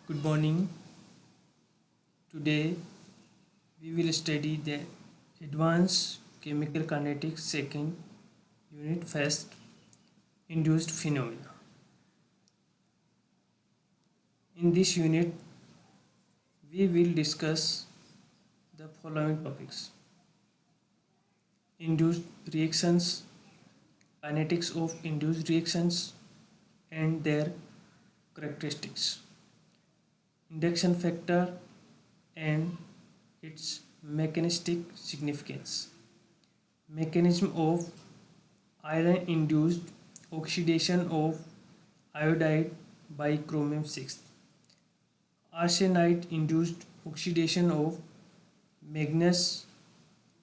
Good morning. Today we will study the Advanced Chemical Kinetics second unit first induced phenomena. In this unit we will discuss the following topics: induced reactions, kinetics of induced reactions and their characteristics, induction factor and its mechanistic significance, mechanism of iron induced oxidation of iodide by chromium 6, arsenide induced oxidation of manganese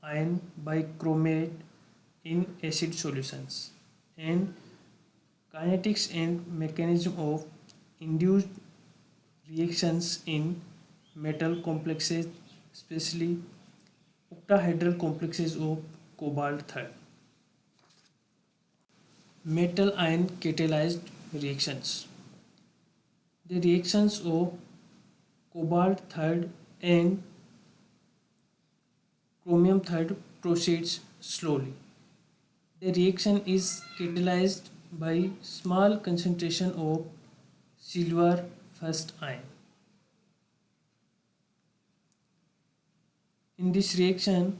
ion by chromate in acid solutions, and kinetics and mechanism of induced reactions in metal complexes, especially octahedral complexes of cobalt 3. Metal ion catalyzed reactions. The reactions of cobalt 3 and chromium 3 proceeds slowly. The reaction is catalyzed by small concentration of silver first ion. In this reaction,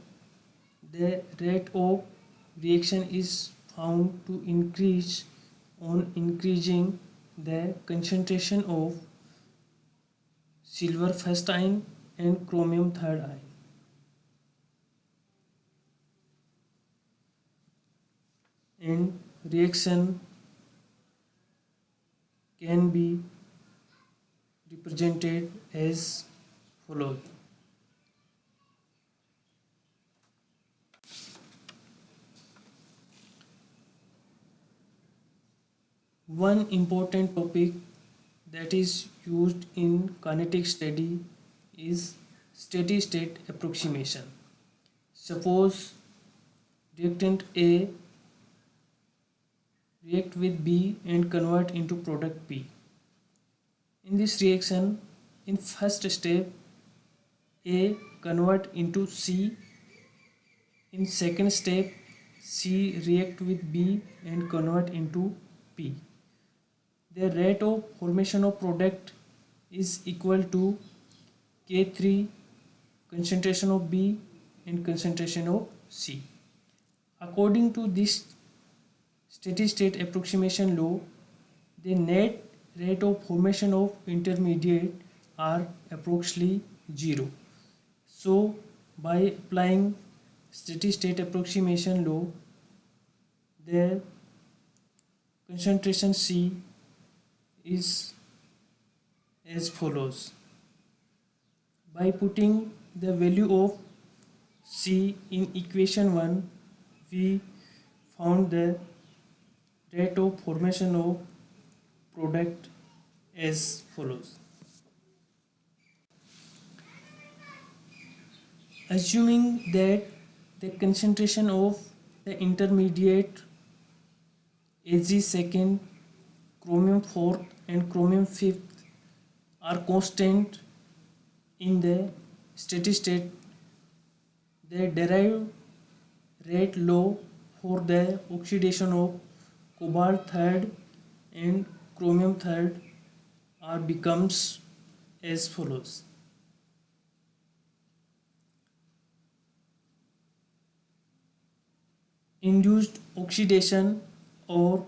the rate of reaction is found to increase on increasing the concentration of silver first ion and chromium third ion. And reaction can be represented as follows. One important topic that is used in kinetic study is steady state approximation. Suppose reactant A react with B and convert into product P. In this reaction, in first step, A convert into C. In second step, C react with B and convert into P. The rate of formation of product is equal to K3 concentration of B and concentration of C. According to this steady state approximation law, the net rate of formation of intermediate are approximately 0. So by applying steady state approximation law, the concentration C is as follows. By putting the value of C in equation 1, we found the rate of formation of product as follows. Assuming that the concentration of the intermediate Ag second, chromium 4th and chromium 5th are constant in the steady state, the derived rate law for the oxidation of cobalt 3 and chromium 3 are becomes as follows. Induced oxidation or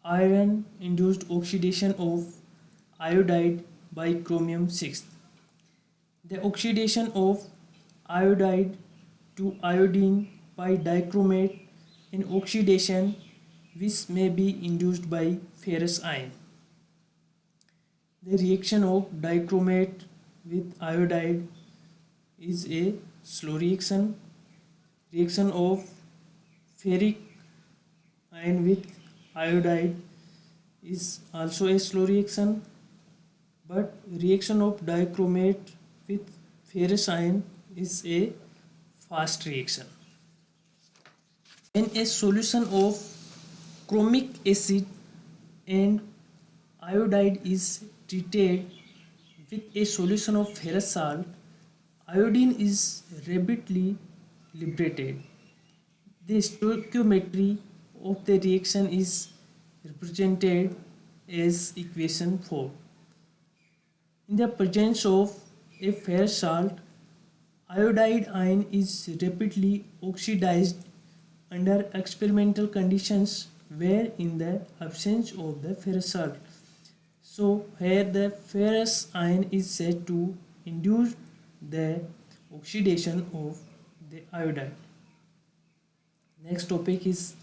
iron induced oxidation of iodide by chromium 6. The oxidation of iodide to iodine by dichromate in oxidation which may be induced by ferrous ion. The reaction of dichromate with iodide is a slow reaction. Reaction of ferric ion with iodide is also a slow reaction, but reaction of dichromate with ferrous ion is a fast reaction. When a solution of chromic acid and iodide is treated with a solution of ferrous salt, iodine is rapidly liberated. The stoichiometry of the reaction is represented as equation 4. In the presence of a ferrous salt, iodide ion is rapidly oxidized under experimental conditions where in the absence of the ferrous salt. So here the ferrous ion is said to induce the oxidation of the iodide. Next topic is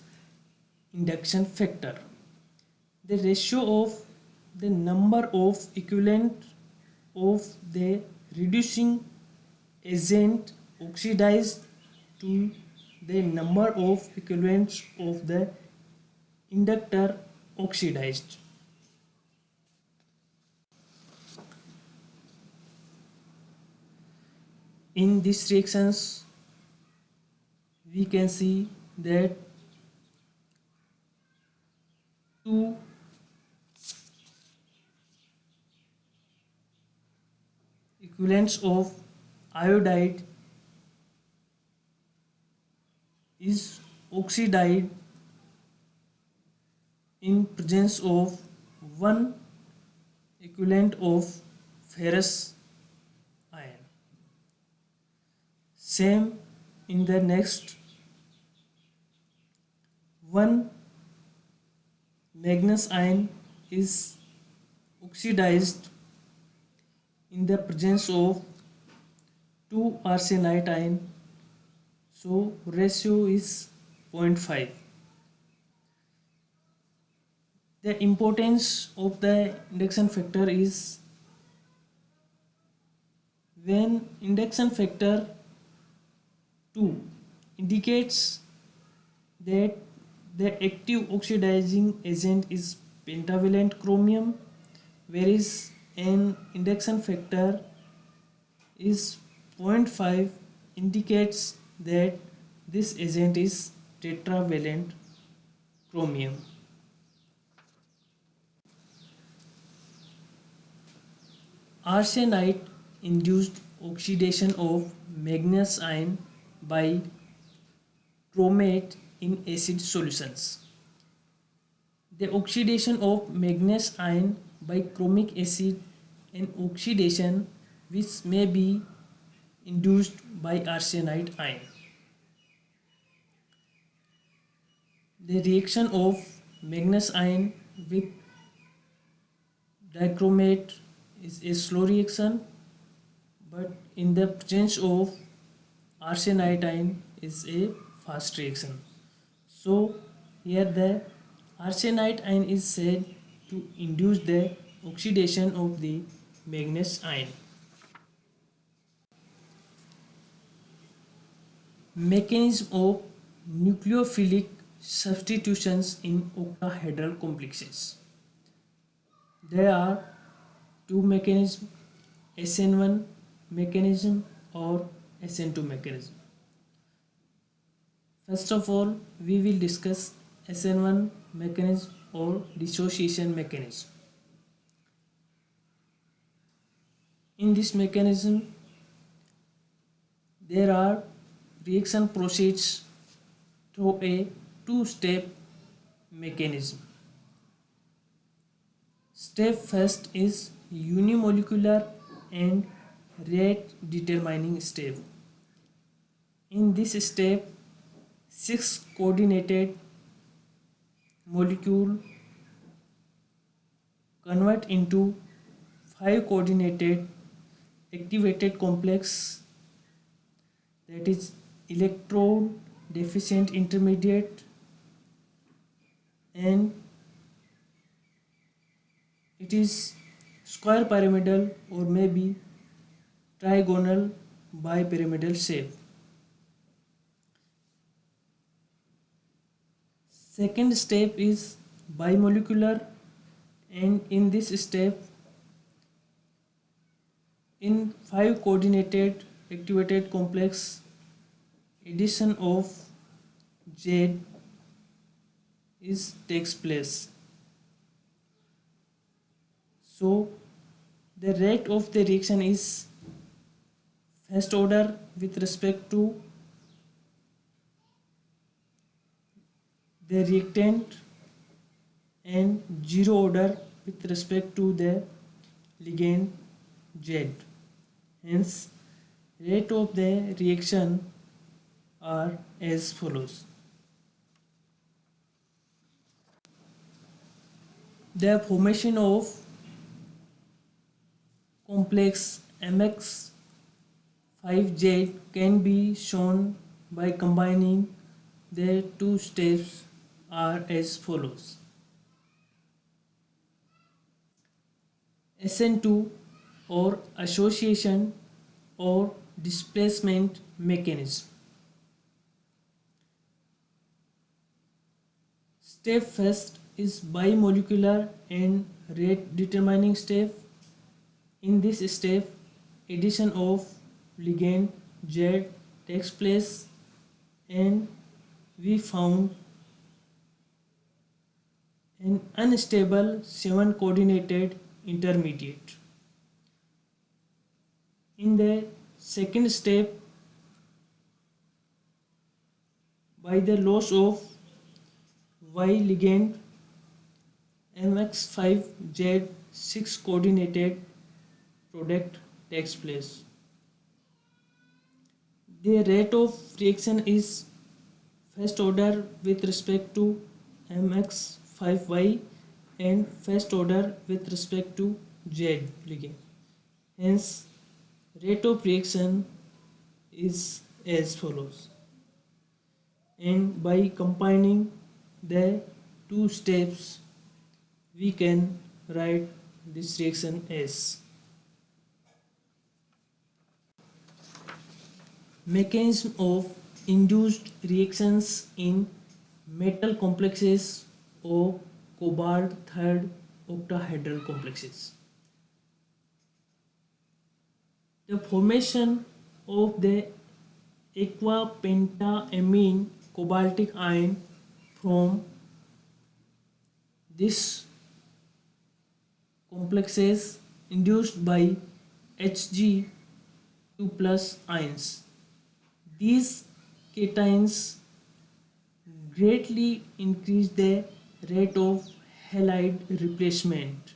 induction factor. The ratio of the number of equivalent of the reducing agent oxidized to the number of equivalents of the inductor oxidized. In these reactions, we can see that two equivalents of iodide is oxidized in presence of one equivalent of ferrous ion. Same in the next, one manganese ion is oxidized in the presence of two arsenite ion, so ratio is 0.5. The importance of the induction factor is when induction factor 2 indicates that the active oxidizing agent is pentavalent chromium, whereas an induction factor is 0.5 indicates that this agent is tetravalent chromium. Arsenite induced oxidation of manganese ion by chromate in acid solutions. The oxidation of manganese ion by chromic acid, an oxidation which may be induced by arsenite ion. The reaction of manganese ion with dichromate is a slow reaction, but in the presence of arsenite ion is a fast reaction. So here the arsenite ion is said to induce the oxidation of the manganese ion. Mechanism of nucleophilic substitutions in octahedral complexes. There are two mechanisms, SN1 mechanism or SN2 mechanism. First of all, we will discuss SN1 mechanism or dissociation mechanism. In this mechanism, there are reaction proceeds through a two-step mechanism. Step first is unimolecular and rate determining step. In this step, 6 coordinated molecule convert into 5 coordinated activated complex, that is electron deficient intermediate, and it is square pyramidal or maybe trigonal bipyramidal shape. Second step is bimolecular, and in this step, in 5 coordinated activated complex, addition of Z takes place. So The rate of the reaction is first order with respect to the reactant and zero order with respect to the ligand Z. Hence, rate of the reaction are as follows. The formation of complex MX5Z can be shown by combining the two steps are as follows. SN2 or association or displacement mechanism. Step first is bimolecular and rate determining step. In this step, addition of ligand Z takes place and we found an unstable 7 coordinated intermediate. In the second step, by the loss of Y ligand, MX5Z 6 coordinated product takes place. The rate of reaction is first order with respect to MX5Y and first order with respect to Z ligand. Hence, rate of reaction is as follows. And by combining the two steps, we can write this reaction as mechanism of induced reactions in metal complexes or cobalt third octahedral complexes. The formation of the aquapentamine cobaltic ion from this complexes induced by Hg2 plus ions. These cations greatly increase the rate of halide replacement.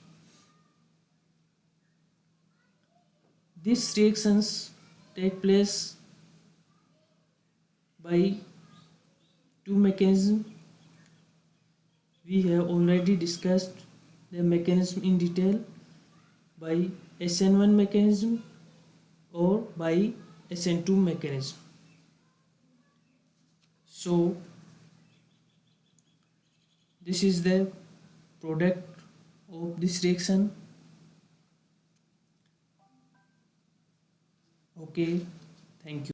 These reactions take place by two mechanisms. We have already discussed the mechanism in detail by SN1 mechanism or by SN2 mechanism. So this is the product of this reaction. Okay, thank you.